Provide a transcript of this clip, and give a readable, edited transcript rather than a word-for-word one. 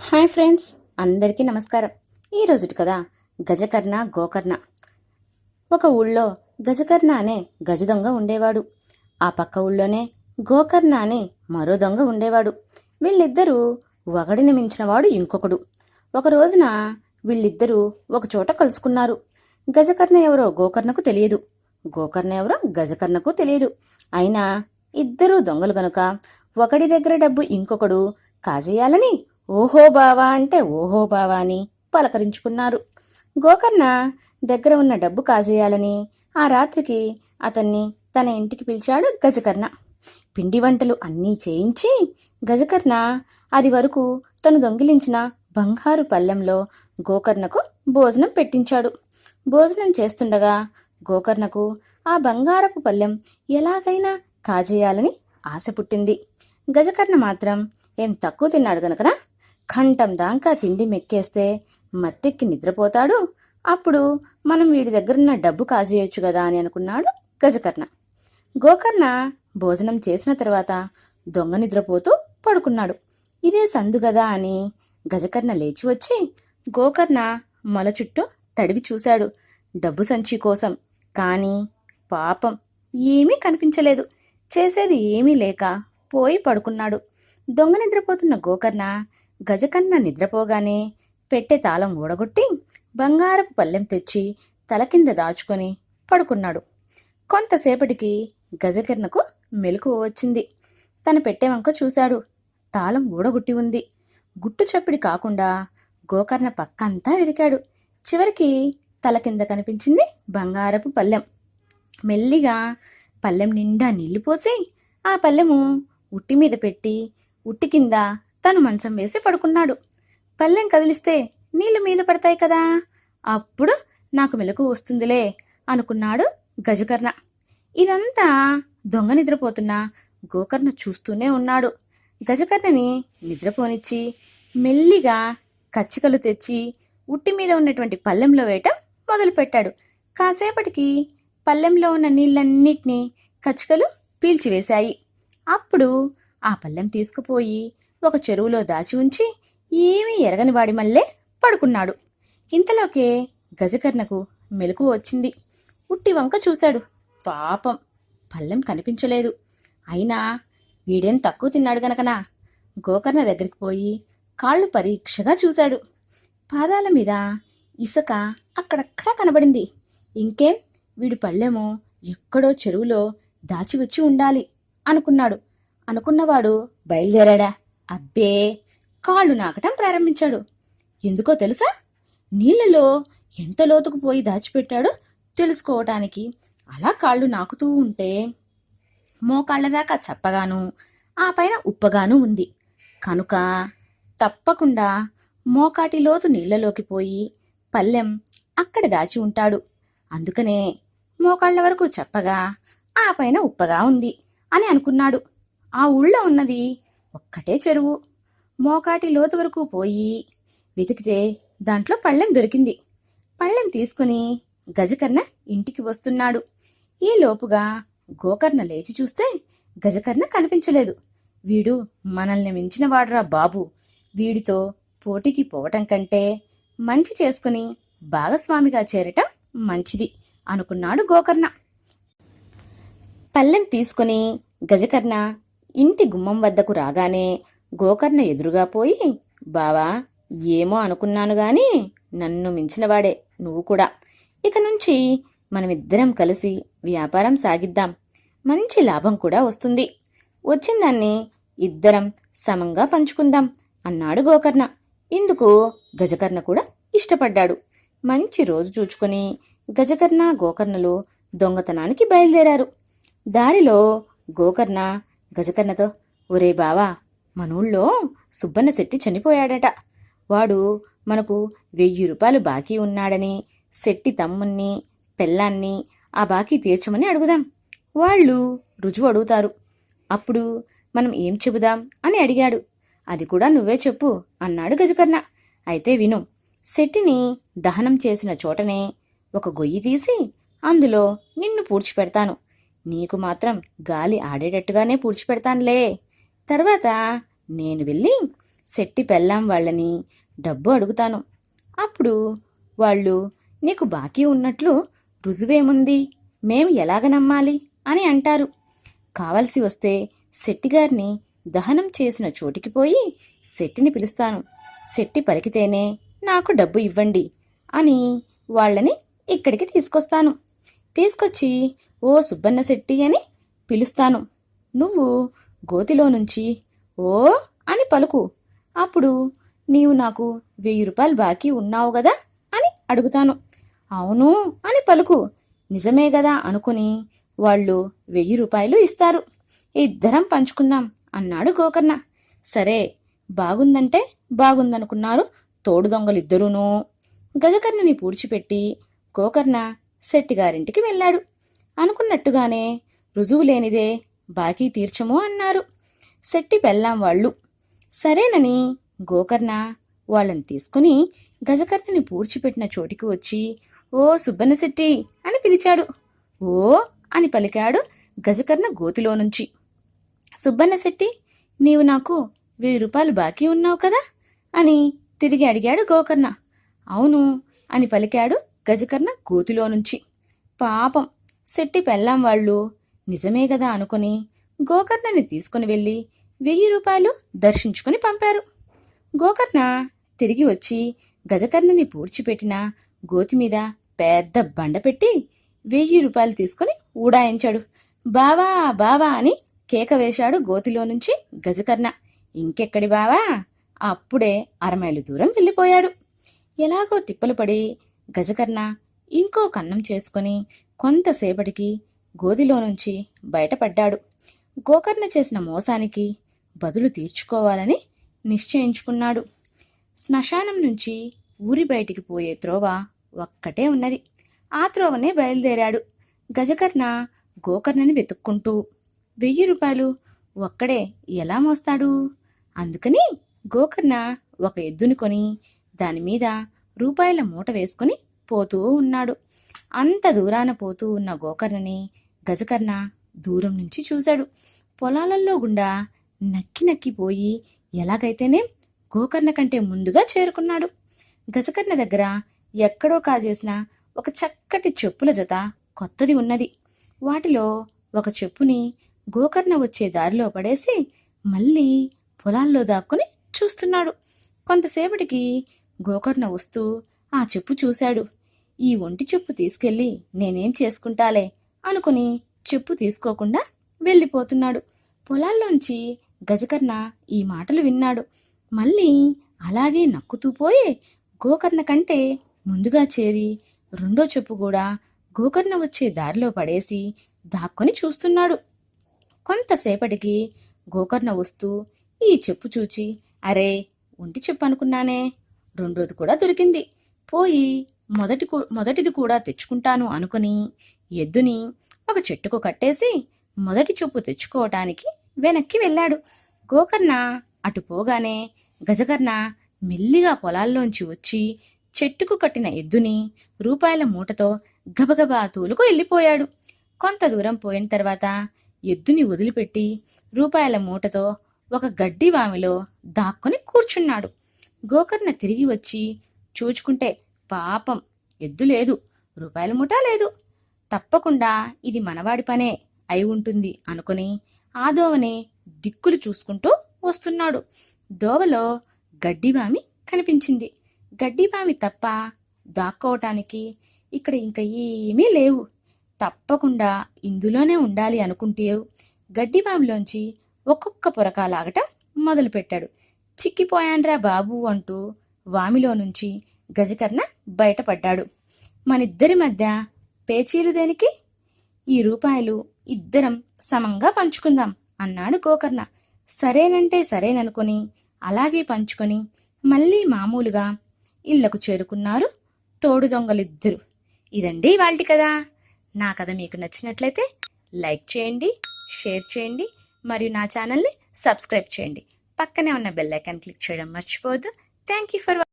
Hi friends, అందరికీ నమస్కారం. ఈరోజుటి కదా గజకర్ణ గోకర్ణ. ఒక ఊళ్ళో గజకర్ణ అనే గజ దొంగ ఉండేవాడు. ఆ పక్క ఊళ్ళోనే గోకర్ణ అనే మరో దొంగ ఉండేవాడు. వీళ్ళిద్దరూ ఒకడిని మించినవాడు ఇంకొకడు. ఒక రోజున వీళ్ళిద్దరూ ఒక చోట కలుసుకున్నారు. గజకర్ణ ఎవరో గోకర్ణకు తెలియదు, గోకర్ణ ఎవరో గజకర్ణకు తెలియదు. అయినా ఇద్దరూ దొంగలు గనుక ఒకడి దగ్గర డబ్బు ఇంకొకడు కాజేయాలని ఓహో బావా అంటే ఓహో బావా అని పలకరించుకున్నారు. గోకర్ణ దగ్గర ఉన్న డబ్బు కాజేయాలని ఆ రాత్రికి అతన్ని తన ఇంటికి పిలిచాడు గజకర్ణ. పిండి వంటలు అన్నీ చేయించి గజకర్ణ అది వరకు తను దొంగిలించిన బంగారు పళ్ళెంలో గోకర్ణకు భోజనం పెట్టించాడు. భోజనం చేస్తుండగా గోకర్ణకు ఆ బంగారపు పళ్ళెం ఎలాగైనా కాజేయాలని ఆశ పుట్టింది. గజకర్ణ మాత్రం ఏం తక్కువ తిన్నాడు గనకనా కంఠం దాకా తిండి మెక్కేస్తే మత్తెక్కి నిద్రపోతాడు. అప్పుడు మనం వీడి దగ్గరున్న డబ్బు కాజేయొచ్చు కదా అని అనుకున్నాడు గజకర్ణ. గోకర్ణ భోజనం చేసిన తర్వాత దొంగ నిద్రపోతూ పడుకున్నాడు. ఇదే సందు గదా అని గజకర్ణ లేచి వచ్చి గోకర్ణ మొల చుట్టూ తడివి చూశాడు డబ్బు సంచి కోసం. కానీ పాపం ఏమీ కనిపించలేదు. చేసేది ఏమీ లేక పోయి పడుకున్నాడు. దొంగ నిద్రపోతున్న గోకర్ణ గజకర్ణ నిద్రపోగానే పెట్టె తాళం ఊడగొట్టి బంగారపు పళ్ళెం తెచ్చి తల కింద దాచుకొని పడుకున్నాడు. కొంతసేపటికి గజకర్ణకు మెలకువ వచ్చింది. తన పెట్టె వంక చూశాడు. తాళం ఊడగొట్టి ఉంది. గుట్టు చప్పిడి కాకుండా గోకర్ణ పక్కంతా వెతికాడు. చివరికి తల కింద కనిపించింది బంగారపు పళ్ళెం. మెల్లిగా పళ్ళెం నిండా నీళ్లు పోసి ఆ పళ్ళెము ఉట్టి మీద పెట్టి ఉట్టి కింద తను మంచం వేసి పడుకున్నాడు. పళ్ళెం కదిలిస్తే నీళ్లు మీద పడతాయి కదా, అప్పుడు నాకు మెలకు వస్తుందిలే అనుకున్నాడు గజకర్ణ. ఇదంతా దొంగ నిద్రపోతున్న గోకర్ణ చూస్తూనే ఉన్నాడు. గజకర్ణని నిద్రపోనిచ్చి మెల్లిగా కచ్చికలు తెచ్చి ఉట్టి మీద ఉన్నటువంటి పళ్ళెంలో వేయటం మొదలుపెట్టాడు. కాసేపటికి పళ్ళెంలో ఉన్న నీళ్ళన్నిటినీ కచ్చికలు పీల్చివేశాయి. అప్పుడు ఆ పళ్ళెం తీసుకుపోయి ఒక చెరువులో దాచి ఉంచి ఏమీ ఎరగని వాడి మళ్ళే పడుకున్నాడు. ఇంతలోకే గజకర్ణకు మెలకువ వచ్చింది. ఉట్టి వంక చూశాడు. పాపం పళ్ళెం కనిపించలేదు. అయినా వీడేం తక్కువ తిన్నాడు గనకనా గోకర్ణ దగ్గరికి పోయి కాళ్ళు పరీక్షగా చూశాడు. పాదాల మీద ఇసుక అక్కడక్కడా కనబడింది. ఇంకేం వీడి పళ్ళెమో ఎక్కడో చెరువులో దాచి వచ్చి ఉండాలి అనుకున్నాడు. అనుకున్నవాడు బయలుదేరాడా? అబ్బే, కాళ్ళు నాకటం ప్రారంభించాడు. ఎందుకో తెలుసా? నీళ్లలో ఎంత లోతుకు పోయి దాచిపెట్టాడో తెలుసుకోవటానికి. అలా కాళ్ళు నాకుతూ ఉంటే మోకాళ్లదాకా చప్పగాను ఆ పైన ఉప్పగాను ఉంది కనుక తప్పకుండా మోకాటి లోతు నీళ్లలోకి పోయి పళ్ళెం అక్కడ దాచి ఉంటాడు. అందుకనే మోకాళ్ల వరకు చప్పగా ఆ పైన ఉప్పగా ఉంది అని అనుకున్నాడు. ఆ ఊళ్ళో ఉన్నది ఒక్కటే చెరువు. మోకాటి లోతు వరకు పోయి వెతికితే దాంట్లో పళ్ళెం దొరికింది. పళ్ళెం తీసుకుని గజకర్ణ ఇంటికి వస్తున్నాడు. ఈ లోపుగా గోకర్ణ లేచి చూస్తే గజకర్ణ కనిపించలేదు. వీడు మనల్ని మించిన వాడురా బాబు, వీడితో పోటీకి పోవటం కంటే మంచి చేసుకుని భాగస్వామిగా చేరటం మంచిది అనుకున్నాడు గోకర్ణ. పళ్ళెం తీసుకుని గజకర్ణ ఇంటి గుమ్మం వద్దకు రాగానే గోకర్ణ ఎదురుగా పోయి, బావా, ఏమో అనుకున్నాను గాని నన్ను మించినవాడే నువ్వు కూడా. ఇక నుంచి మనమిద్దరం కలిసి వ్యాపారం సాగిద్దాం. మంచి లాభం కూడా వస్తుంది. వచ్చిందాన్ని ఇద్దరం సమంగా పంచుకుందాం అన్నాడు గోకర్ణ. ఇందుకు గజకర్ణ కూడా ఇష్టపడ్డాడు. మంచి రోజు చూచుకొని గజకర్ణ గోకర్ణలు దొంగతనానికి బయలుదేరారు. దారిలో గోకర్ణ గజకర్ణతో, ఒరే బావా, మనూళ్ళో సుబ్బన్న శెట్టి చనిపోయాడట. వాడు మనకు 1000 రూపాయలు బాకీ ఉన్నాడని శెట్టి తమ్ముణ్ణి పెళ్ళాన్ని ఆ బాకీ తీర్చమని అడుగుదాం. వాళ్ళు రుజువు అడుగుతారు. అప్పుడు మనం ఏం చెబుదాం అని అడిగాడు. అది కూడా నువ్వే చెప్పు అన్నాడు గజకర్ణ. అయితే విను. శెట్టిని దహనం చేసిన చోటనే ఒక గొయ్యి తీసి అందులో నిన్ను పూడ్చిపెడతాను. నీకు మాత్రం గాలి ఆడేటట్టుగానే పూడ్చిపెడతానులే. తర్వాత నేను వెళ్ళి శెట్టి పెళ్ళాం వాళ్ళని డబ్బు అడుగుతాను. అప్పుడు వాళ్ళు నీకు బాకీ ఉన్నట్లు రుజువేముంది, మేం ఎలాగ నమ్మాలి అని అంటారు. కావలసి వస్తే శెట్టిగారిని దహనం చేసిన చోటికి పోయి శెట్టిని పిలుస్తాను. శెట్టి పలికితేనే నాకు డబ్బు ఇవ్వండి అని వాళ్ళని ఇక్కడికి తీసుకొస్తాను. తీసుకొచ్చి ఓ సుబ్బన్న శెట్టి అని పిలుస్తాను. నువ్వు గోతిలో నుంచి ఓ అని పలుకు. అప్పుడు నీవు నాకు 1000 రూపాయలు బాకీ ఉన్నావు గదా అని అడుగుతాను. అవును అని పలుకు. నిజమే గదా అనుకుని వాళ్ళు 1000 రూపాయలు ఇస్తారు. ఇద్దరం పంచుకుందాం అన్నాడు గోకర్ణ. సరే, బాగుందంటే బాగుందనుకున్నారు తోడు దొంగలిద్దరూనూ. గజకర్ణని పూడ్చిపెట్టి గోకర్ణ శెట్టిగారింటికి వెళ్ళాడు. అనుకున్నట్టుగానే రుజువు లేనిదే బాకీ తీర్చము అన్నారు శెట్టి పెళ్ళాం వాళ్ళు. సరేనని గోకర్ణ వాళ్ళని తీసుకుని గజకర్ణని పూడ్చిపెట్టిన చోటికి వచ్చి ఓ సుబ్బన్న శెట్టి అని పిలిచాడు. ఓ అని పలికాడు గజకర్ణ గోతిలో నుంచి. సుబ్బన్న శెట్టి, నీవు నాకు 1000 రూపాయలు బాకీ ఉన్నావు కదా అని తిరిగి అడిగాడు గోకర్ణ. అవును అని పలికాడు గజకర్ణ గోతిలో నుంచి. పాపం శెట్టి పెళ్ళాం వాళ్ళు నిజమే గదా అనుకుని గోకర్ణని తీసుకుని వెళ్ళి 1000 రూపాయలు దర్శించుకుని పంపారు. గోకర్ణ తిరిగి వచ్చి గజకర్ణని పూడ్చిపెట్టిన గోతిమీద పెద్ద బండ పెట్టి 1000 రూపాయలు తీసుకుని ఊడాయించాడు. బావా బావా అని కేక వేశాడు గోతిలో నుంచి గజకర్ణ. ఇంకెక్కడి బావా, అప్పుడే 1/2 మైలు దూరం వెళ్ళిపోయాడు. ఎలాగో తిప్పలు పడి గజకర్ణ ఇంకో కన్నం చేసుకుని కొంతసేపటికి గోతిలో నుంచి బయటపడ్డాడు. గోకర్ణ చేసిన మోసానికి బదులు తీర్చుకోవాలని నిశ్చయించుకున్నాడు. శ్మశానం నుంచి ఊరి బయటికి పోయే త్రోవ ఒక్కటే ఉన్నది. ఆ త్రోవనే బయలుదేరాడు. గజకర్ణ గోకర్ణని వెతుక్కుంటూ 1000 రూపాయలు ఒక్కడే ఎలా మోస్తాడు? అందుకని గోకర్ణ ఒక ఎద్దుని కొని దానిమీద రూపాయల మూట వేసుకుని పోతూ ఉన్నాడు. అంత దూరాన పోతూ ఉన్న గోకర్ణని గజకర్ణ దూరం నుంచి చూశాడు. పొలాలలో గుండా నక్కి నక్కిపోయి ఎలాగైతేనే గోకర్ణ కంటే ముందుగా చేరుకున్నాడు. గజకర్ణ దగ్గర ఎక్కడో కాజేసిన ఒక చక్కటి చెప్పుల జత కొత్తది ఉన్నది. వాటిలో ఒక చెప్పుని గోకర్ణ వచ్చే దారిలో పడేసి మళ్ళీ పొలాల్లో దాక్కుని చూస్తున్నాడు. కొంతసేపటికి గోకర్ణ వస్తూ ఆ చెప్పు చూశాడు. ఈ ఒంటి చెప్పు తీసుకెళ్ళి నేనేం చేసుకుంటాలే అనుకుని చెప్పు తీసుకోకుండా వెళ్ళిపోతున్నాడు. పొలాల్లోంచి గజకర్ణ ఈ మాటలు విన్నాడు. మళ్ళీ అలాగే నక్కుతూ పోయి గోకర్ణ కంటే ముందుగా చేరి రెండో చెప్పు కూడా గోకర్ణ వచ్చే దారిలో పడేసి దాక్కొని చూస్తున్నాడు. కొంతసేపటికి గోకర్ణ వస్తూ ఈ చెప్పు చూచి, అరే, ఒంటి చెప్పు అనుకున్నానే, రెండోది కూడా దొరికింది, పోయి మొదటిది కూడా తెచ్చుకుంటాను అనుకుని ఎద్దుని ఒక చెట్టుకు కట్టేసి మొదటి చెప్పు తెచ్చుకోవటానికి వెనక్కి వెళ్ళాడు. గోకర్ణ అటు పోగానే గజకర్ణ మెల్లిగా పొలాల్లోంచి వచ్చి చెట్టుకు కట్టిన ఎద్దుని రూపాయల మూటతో గబగబా తోలుకు వెళ్ళిపోయాడు. కొంత దూరం పోయిన తర్వాత ఎద్దుని వదిలిపెట్టి రూపాయల మూటతో ఒక గడ్డి వామిలో దాక్కుని కూర్చున్నాడు. గోకర్ణ తిరిగి వచ్చి చూచుకుంటే పాపం ఎద్దు లేదు, రూపాయల మూట లేదు. తప్పకుండా ఇది మనవాడి పనే అయి ఉంటుంది అనుకుని ఆ దోవనే దిక్కులు చూసుకుంటూ వస్తున్నాడు. దోవలో గడ్డివామి కనిపించింది. గడ్డివామి తప్ప దాక్కోవటానికి ఇక్కడ ఇంకా ఏమీ లేవు. తప్పకుండా ఇందులోనే ఉండాలి అనుకుంటే గడ్డివామిలోంచి ఒక్కొక్క పొరక లాగటం మొదలుపెట్టాడు. చిక్కిపోయాండ్రా బాబు అంటూ వామిలో నుంచి గజకర్ణ బయటపడ్డాడు. మనిద్దరి మధ్య పేచీలు దేనికి? ఈ రూపాయలు ఇద్దరం సమంగా పంచుకుందాం అన్నాడు గోకర్ణ. సరేనంటే సరేననుకొని అలాగే పంచుకొని మళ్ళీ మామూలుగా ఇళ్లకు చేరుకున్నారు తోడు దొంగలిద్దరు. ఇదండి ఇవాల్టి కథ. నా కథ మీకు నచ్చినట్లయితే లైక్ చేయండి, షేర్ చేయండి, మరియు నా ఛానల్ని సబ్స్క్రైబ్ చేయండి. పక్కనే ఉన్న బెల్ ఐకాన్ క్లిక్ చేయడం మర్చిపోవద్దు. Thank you for